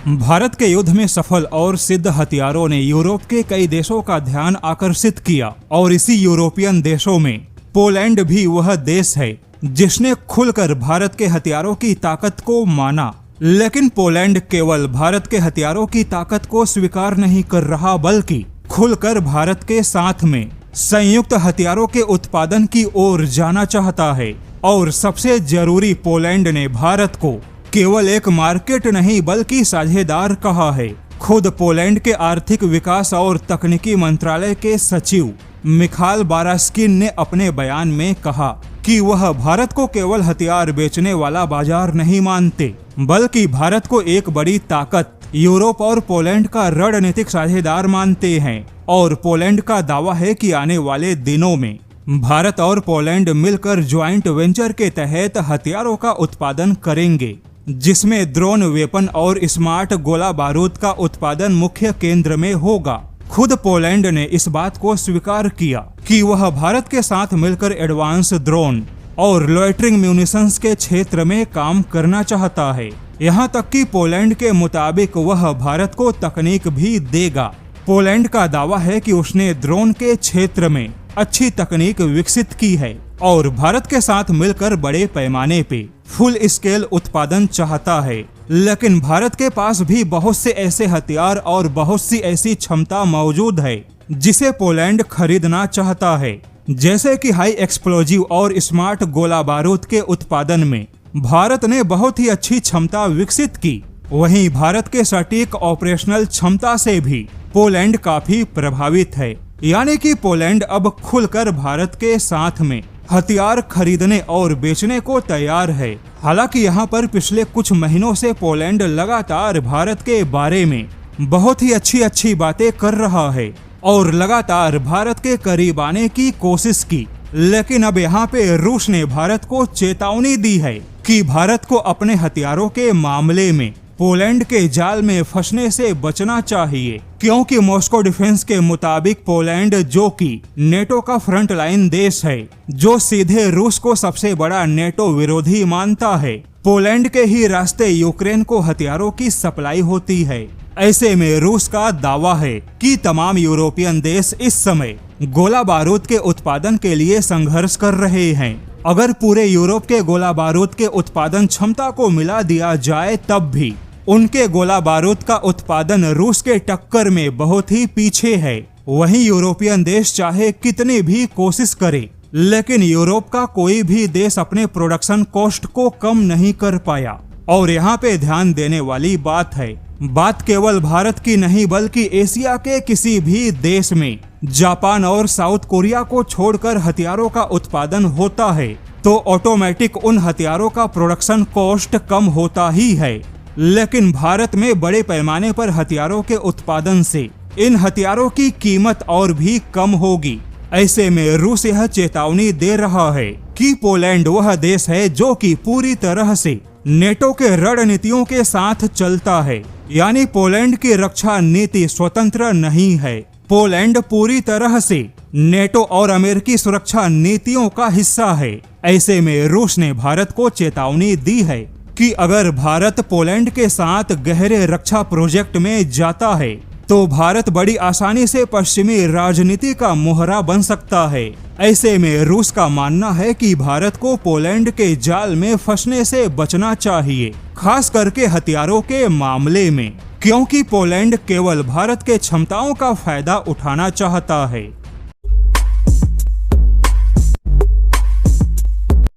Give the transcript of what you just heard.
भारत के युद्ध में सफल और सिद्ध हथियारों ने यूरोप के कई देशों का ध्यान आकर्षित किया और इसी यूरोपियन देशों में पोलैंड भी वह देश है जिसने खुलकर भारत के हथियारों की ताकत को माना। लेकिन पोलैंड केवल भारत के हथियारों की ताकत को स्वीकार नहीं कर रहा बल्कि खुलकर भारत के साथ में संयुक्त हथियारों के उत्पादन की ओर जाना चाहता है। और सबसे जरूरी, पोलैंड ने भारत को केवल एक मार्केट नहीं बल्कि साझेदार कहा है। खुद पोलैंड के आर्थिक विकास और तकनीकी मंत्रालय के सचिव मिखाल बारास्किन ने अपने बयान में कहा कि वह भारत को केवल हथियार बेचने वाला बाजार नहीं मानते बल्कि भारत को एक बड़ी ताकत, यूरोप और पोलैंड का रणनीतिक साझेदार मानते हैं। और पोलैंड का दावा है कि आने वाले दिनों में भारत और पोलैंड मिलकर ज्वाइंट वेंचर के तहत हथियारों का उत्पादन करेंगे, जिसमें ड्रोन, वेपन और स्मार्ट गोला बारूद का उत्पादन मुख्य केंद्र में होगा। खुद पोलैंड ने इस बात को स्वीकार किया कि वह भारत के साथ मिलकर एडवांस ड्रोन और लॉइटरिंग म्यूनिशंस के क्षेत्र में काम करना चाहता है। यहाँ तक कि पोलैंड के मुताबिक वह भारत को तकनीक भी देगा। पोलैंड का दावा है कि उसने ड्रोन के क्षेत्र में अच्छी तकनीक विकसित की है और भारत के साथ मिलकर बड़े पैमाने पे फुल स्केल उत्पादन चाहता है। लेकिन भारत के पास भी बहुत से ऐसे हथियार और बहुत सी ऐसी क्षमता मौजूद है जिसे पोलैंड खरीदना चाहता है, जैसे कि हाई एक्सप्लोजिव और स्मार्ट गोला बारूद के उत्पादन में भारत ने बहुत ही अच्छी क्षमता विकसित की। वहीं भारत के सटीक ऑपरेशनल क्षमता से भी पोलैंड काफी प्रभावित है। यानी कि पोलैंड अब खुलकर भारत के साथ में हथियार खरीदने और बेचने को तैयार है। हालांकि यहाँ पर पिछले कुछ महीनों से पोलैंड लगातार भारत के बारे में बहुत ही अच्छी बातें कर रहा है और लगातार भारत के करीब आने की कोशिश की। लेकिन अब यहाँ पे रूस ने भारत को चेतावनी दी है कि भारत को अपने हथियारों के मामले में पोलैंड के जाल में फंसने से बचना चाहिए, क्योंकि मॉस्को डिफेंस के मुताबिक पोलैंड, जो कि नेटो का फ्रंट लाइन देश है, जो सीधे रूस को सबसे बड़ा नेटो विरोधी मानता है, पोलैंड के ही रास्ते यूक्रेन को हथियारों की सप्लाई होती है। ऐसे में रूस का दावा है कि तमाम यूरोपियन देश इस समय गोला बारूद के उत्पादन के लिए संघर्ष कर रहे हैं। अगर पूरे यूरोप के गोला बारूद के उत्पादन क्षमता को मिला दिया जाए तब भी उनके गोला बारूद का उत्पादन रूस के टक्कर में बहुत ही पीछे है। वहीं यूरोपियन देश चाहे कितनी भी कोशिश करे, लेकिन यूरोप का कोई भी देश अपने प्रोडक्शन कॉस्ट को कम नहीं कर पाया। और यहाँ पे ध्यान देने वाली बात है, बात केवल भारत की नहीं बल्कि एशिया के किसी भी देश में जापान और साउथ कोरिया को छोड़कर हथियारों का उत्पादन होता है तो ऑटोमेटिक उन हथियारों का प्रोडक्शन कॉस्ट कम होता ही है। लेकिन भारत में बड़े पैमाने पर हथियारों के उत्पादन से इन हथियारों की कीमत और भी कम होगी। ऐसे में रूस यह चेतावनी दे रहा है कि पोलैंड वह देश है जो कि पूरी तरह से नेटो के रणनीतियों के साथ चलता है। यानी पोलैंड की रक्षा नीति स्वतंत्र नहीं है। पोलैंड पूरी तरह से नेटो और अमेरिकी सुरक्षा नीतियों का हिस्सा है। ऐसे में रूस ने भारत को चेतावनी दी है कि अगर भारत पोलैंड के साथ गहरे रक्षा प्रोजेक्ट में जाता है तो भारत बड़ी आसानी से पश्चिमी राजनीति का मोहरा बन सकता है। ऐसे में रूस का मानना है कि भारत को पोलैंड के जाल में फंसने से बचना चाहिए, खास करके हथियारों के मामले में, क्योंकि पोलैंड केवल भारत के क्षमताओं का फायदा उठाना चाहता है।